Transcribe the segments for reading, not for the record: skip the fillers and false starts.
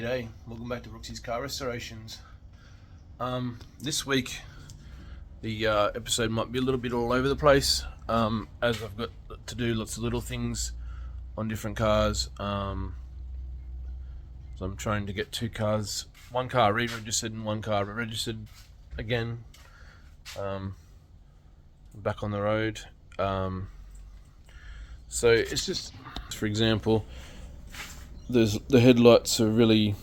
G'day, welcome back to Brooksy's Car Restorations. This week the episode might be a little bit all over the place, as I've got to do lots of little things on different cars. So I'm trying to get two cars, one car re-registered and one car registered again, back on the road. So it's just, for example, the headlights are really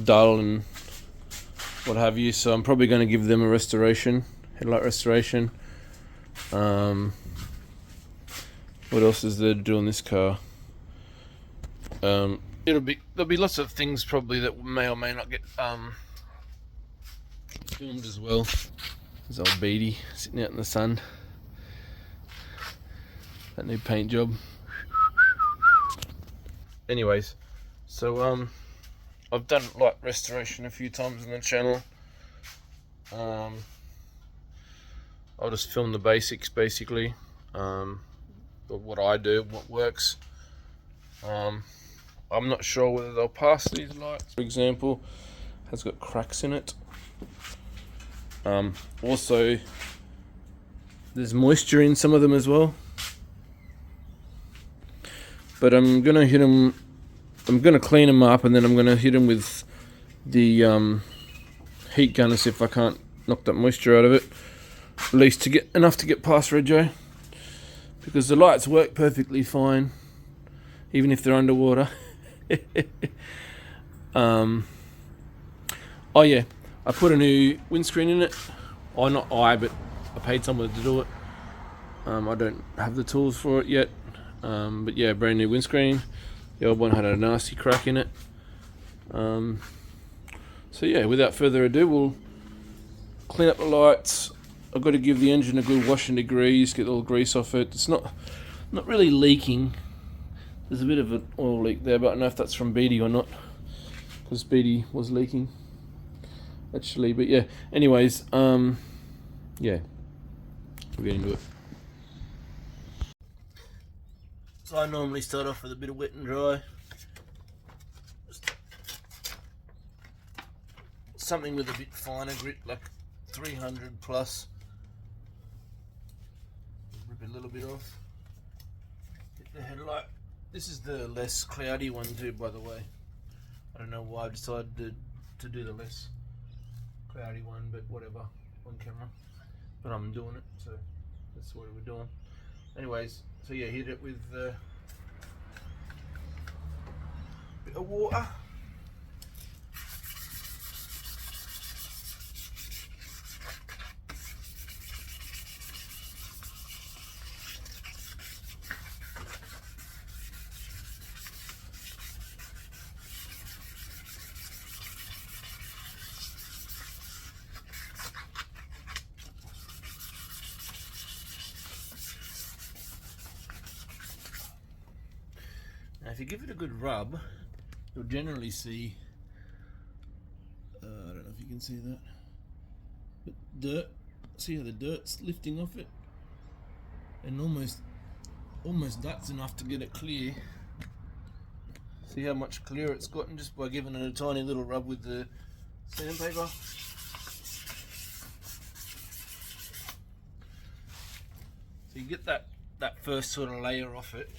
dull and what have you, so I'm probably going to give them a restoration, headlight restoration. What else is there to do on this car? There'll be lots of things probably that may or may not get filmed as well. There's old Beety sitting out in the sun. That new paint job. Anyways, so I've done light restoration a few times on the channel. I'll just film the basics basically, of what I do, what works. I'm not sure whether they'll pass these lights. For example, has got cracks in it. Also, there's moisture in some of them as well. But I'm gonna hit them. I'm gonna clean them up, and then I'm gonna hit them with the heat gun to see if I can't knock that moisture out of it. At least to get enough to get past rego, because the lights work perfectly fine, even if they're underwater. Oh yeah, I put a new windscreen in it. Oh, not I, but I paid someone to do it. I don't have the tools for it yet. But yeah, brand new windscreen. The old one had a nasty crack in it. So yeah, without further ado, we'll clean up the lights. I've got to give the engine a good wash and degrease, get all the grease off it. It's not really leaking. There's a bit of an oil leak there, but I don't know if that's from Beety or not, because Beety was leaking actually. But yeah, anyways, yeah, we'll get into it. So I normally start off with a bit of wet and dry. Just something with a bit finer grit, like 300 plus. Rip a little bit off. Hit the headlight. This is the less cloudy one too, by the way. I don't know why I decided to do the less cloudy one, but whatever, on camera. But I'm doing it, so that's what we're doing. Anyways, so yeah, hit it with a bit of water. Now if you give it a good rub, you'll generally see, I don't know if you can see that, but dirt. See how the dirt's lifting off it? And almost that's enough to get it clear. See how much clearer it's gotten just by giving it a tiny little rub with the sandpaper. So you get that first sort of layer off it.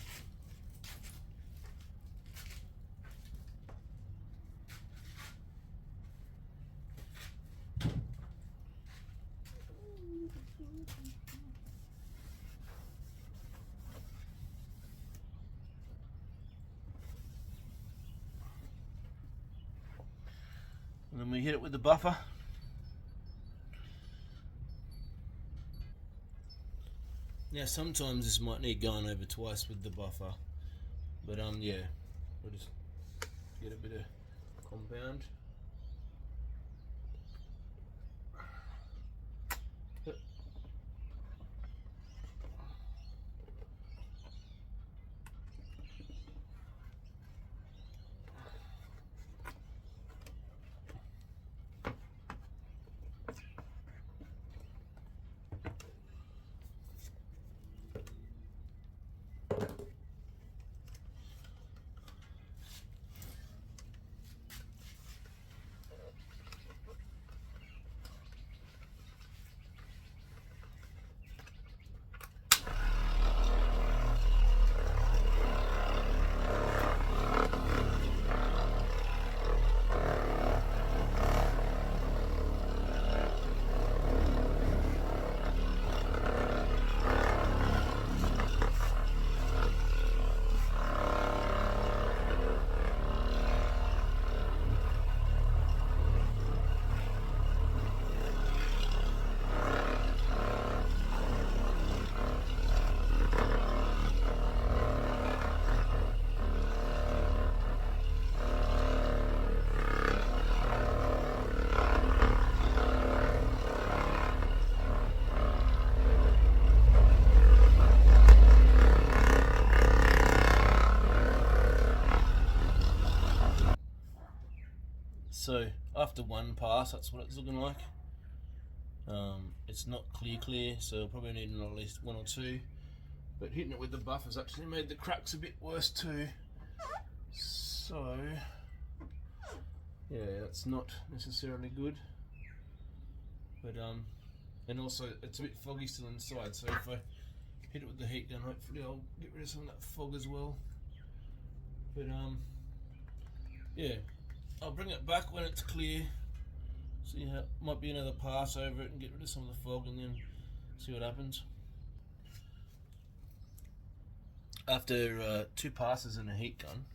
And then we hit it with the buffer. Now sometimes this might need going over twice with the buffer, but yeah, we'll just get a bit of compound. So after one pass, that's what it's looking like. It's not clear, so I'll probably need at least one or two. But hitting it with the buff has actually made the cracks a bit worse too. So yeah, that's not necessarily good. But and also it's a bit foggy still inside, so if I hit it with the heat gun, hopefully I'll get rid of some of that fog as well. But yeah, I'll bring it back when it's clear. See how might be another pass over it and get rid of some of the fog, and then see what happens. After 2 passes in a heat gun,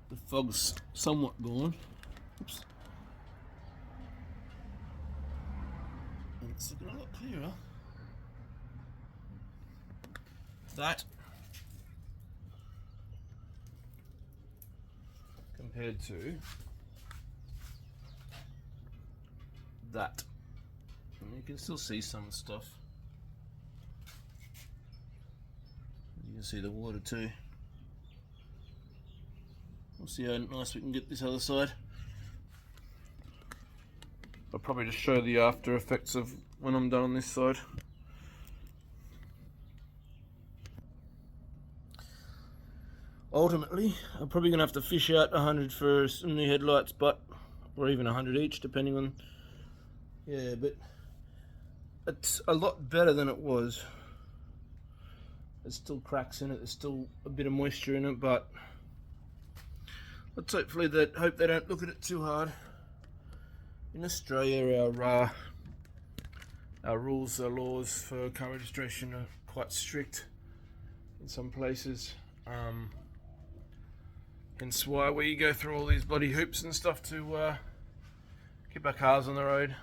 the fog's somewhat gone. Oops. And it's looking a lot clearer. That compared to that, and you can still see some stuff. You can see the water too. We'll see how nice we can get this other side. I'll probably just show the after effects of when I'm done on this side. Ultimately, I'm probably going to have to fish out 100 for some new headlights, or even 100 each, depending on. Yeah, but it's a lot better than it was. There's still cracks in it. There's still a bit of moisture in it, but let's hope they don't look at it too hard. In Australia, our rules, our laws for car registration are quite strict in some places. Hence why we go through all these bloody hoops and stuff to keep our cars on the road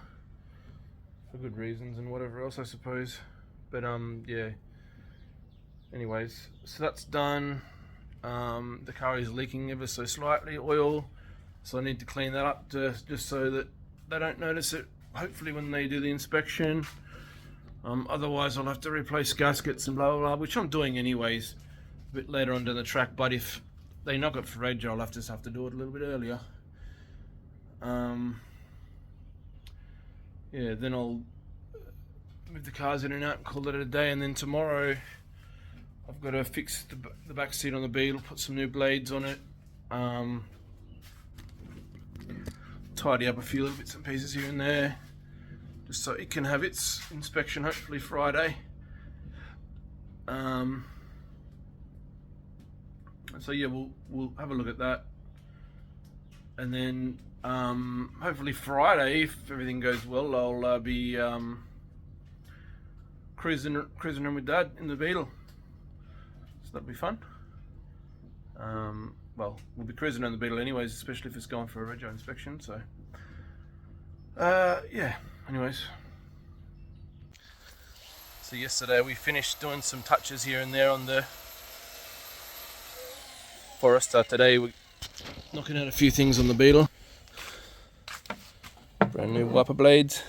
for good reasons and whatever else, I suppose. But yeah. Anyways, so that's done. The car is leaking ever so slightly oil, so I need to clean that up just so that they don't notice it. Hopefully, when they do the inspection. Otherwise, I'll have to replace gaskets and blah blah blah, which I'm doing anyways, a bit later on down the track. But if they knock it for reg, I'll just have to do it a little bit earlier. Yeah, then I'll move the cars in and out and call it a day. And then tomorrow, I've got to fix the back seat on the Beetle, put some new blades on it, tidy up a few little bits and pieces here and there, just so it can have its inspection hopefully Friday. So yeah, we'll have a look at that, and then hopefully Friday, if everything goes well, I'll be cruising around with Dad in the Beetle. So that'll be fun. Well, we'll be cruising around the Beetle anyways, especially if it's going for a rego inspection. So yeah, anyways. So yesterday we finished doing some touches here and there on the Forester. Today we're knocking out a few things on the Beetle. Brand new wiper blades.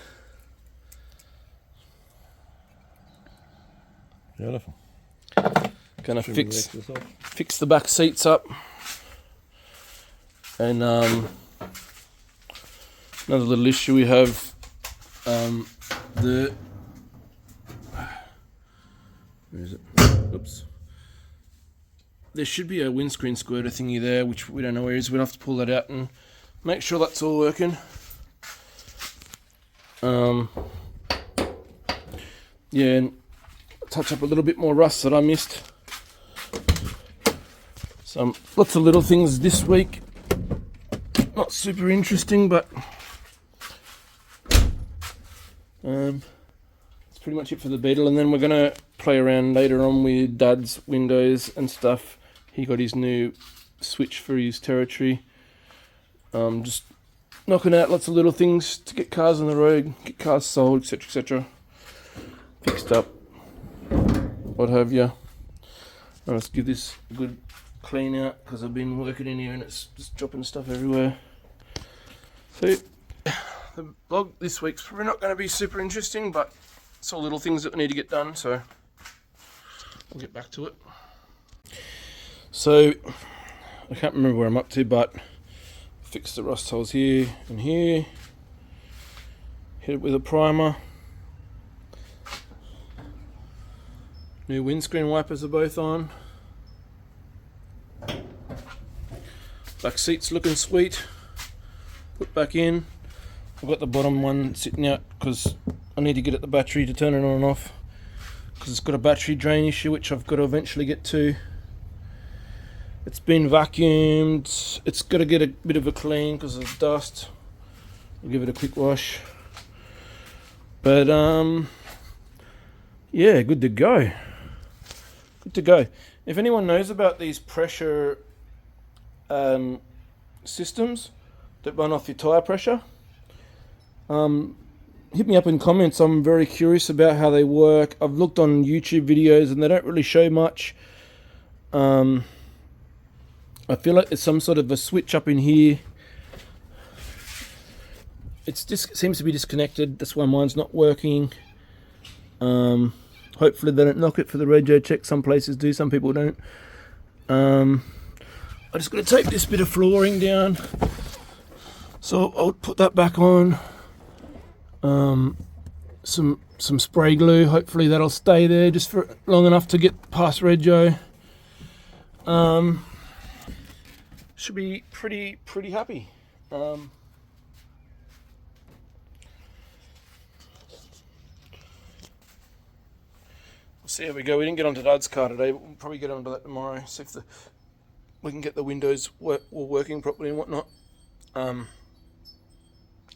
Beautiful. Gonna fix the back seats up, and another little issue we have, where is it? Oops. There should be a windscreen squirter thingy there, which we don't know where it is. We'll have to pull that out and make sure that's all working. Yeah, and touch up a little bit more rust that I missed. Some lots of little things this week. Not super interesting, but that's pretty much it for the Beetle. And then we're gonna play around later on with Dad's windows and stuff. He got his new switch for his territory. Just knocking out lots of little things to get cars on the road, get cars sold, etc., etc. Fixed up, what have you. Let's give this a good clean out because I've been working in here and it's just dropping stuff everywhere. So the vlog this week's probably not going to be super interesting, but it's all little things that we need to get done, so I'll get back to it. So I can't remember where I'm up to, but fix the rust holes here and here. Hit it with a primer. New windscreen wipers are both on. Back seat's looking sweet. Put back in. I've got the bottom one sitting out because I need to get at the battery to turn it on and off, because it's got a battery drain issue which I've got to eventually get to. It's been vacuumed. It's got to get a bit of a clean because of dust. I'll give it a quick wash. But yeah, good to go. Good to go. If anyone knows about these pressure systems that run off your tyre pressure, hit me up in comments. I'm very curious about how they work. I've looked on YouTube videos and they don't really show much. I feel like there's some sort of a switch up in here. It seems to be disconnected. That's why mine's not working. Hopefully they don't knock it for the radio check. Some places do, some people don't. I just got to tape this bit of flooring down. So I'll put that back on. Some spray glue. Hopefully that'll stay there just for long enough to get past Rego. Should be pretty happy. See how we go. We didn't get onto Dad's car today, but we'll probably get onto that tomorrow. See if we can get the windows all working properly and whatnot.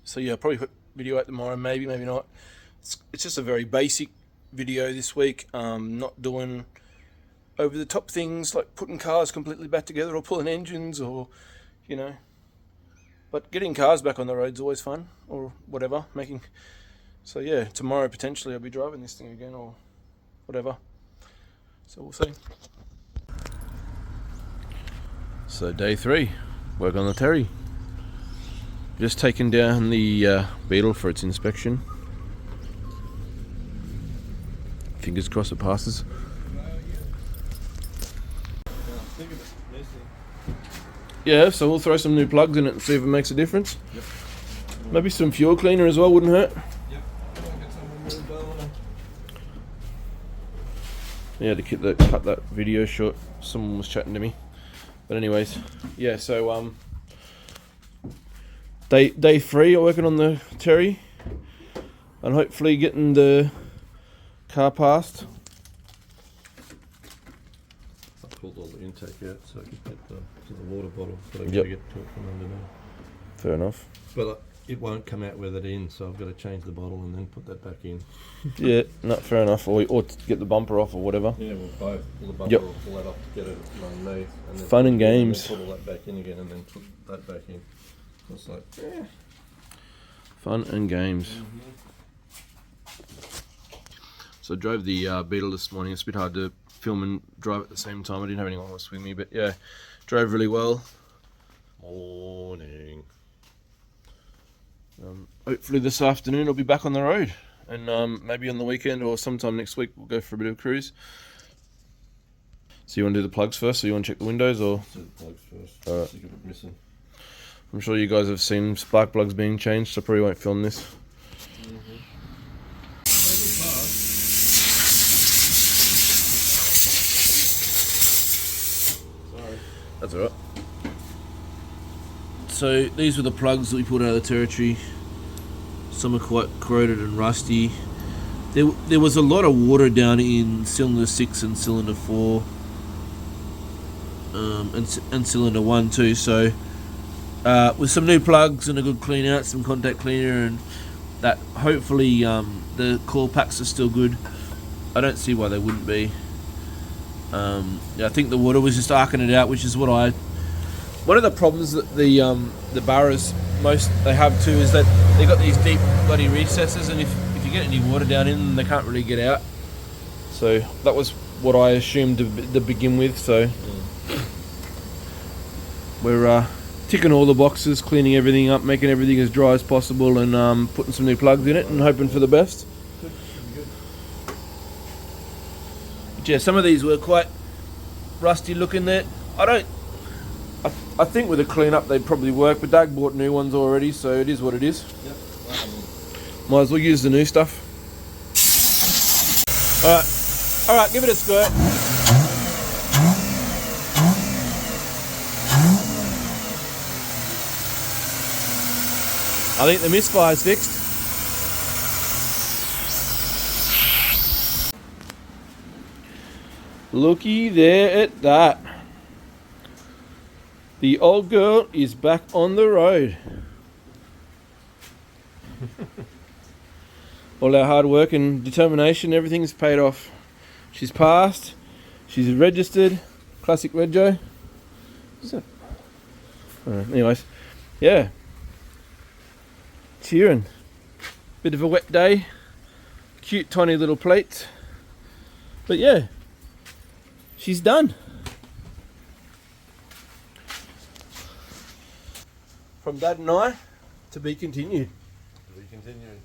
So yeah, I'll probably put video out tomorrow, maybe not. It's just a very basic video this week. Not doing over the top things like putting cars completely back together or pulling engines or, you know. But getting cars back on the road's always fun, or whatever. So yeah, tomorrow potentially I'll be driving this thing again or whatever. So we'll see. So day 3, work on the Terry. Just taken down the Beetle for its inspection. Fingers crossed it passes. Yeah, so we'll throw some new plugs in it and see if it makes a difference. Yep. Maybe some fuel cleaner as well wouldn't hurt. Yep. Yeah, to cut that video short, someone was chatting to me. But anyways, yeah, so day 3 I'm working on the Terry and hopefully getting the car passed. I pulled all the intake out so I could get to the water bottle, but I've got to get to it from underneath. Fair enough. But it won't come out with it in, so I've got to change the bottle and then put that back in. Yeah, not fair enough. Or to get the bumper off or whatever. Yeah, we'll both pull the bumper off, pull that off to get it underneath. And then fun and games. Pull all that back in again and then put that back in. So it's like, yeah. Fun and games. So I drove the Beetle this morning. It's a bit hard to film and drive at the same time. I didn't have anyone else with me, but yeah, drove really well. Morning. Hopefully this afternoon I'll be back on the road, and maybe on the weekend or sometime next week we'll go for a bit of a cruise. So you want to do the plugs first, or you want to check the windows, or? Do the plugs first. Alright. See if it's missing. I'm sure you guys have seen spark plugs being changed, so I probably won't film this. Sorry. That's alright. So these were the plugs that we pulled out of the Territory. Some are quite corroded and rusty. There was a lot of water down in cylinder 6 and cylinder 4, and cylinder 1 too. So with some new plugs and a good clean out, some contact cleaner, and that, hopefully the core packs are still good. I don't see why they wouldn't be. Yeah, I think the water was just arcing it out, which is what one of the problems that the Barras they have too is that they've got these deep bloody recesses, and if you get any water down in them, they can't really get out. So that was what I assumed to begin with. So we're ticking all the boxes, cleaning everything up, making everything as dry as possible, and putting some new plugs in it and hoping for the best. But yeah, some of these were quite rusty looking there. I don't. I think with a clean up they'd probably work, but Doug bought new ones already, so it is what it is. Yep. Might as well use the new stuff. Alright, give it a squirt. I think the misfire's fixed. Looky there at that. The old girl is back on the road. All our hard work and determination, everything's paid off. She's passed. She's registered. Classic Rego. What's that? Anyways, yeah. Cheering. Bit of a wet day. Cute tiny little plates. But yeah, she's done. From Dad and I, to be continued. To be continued.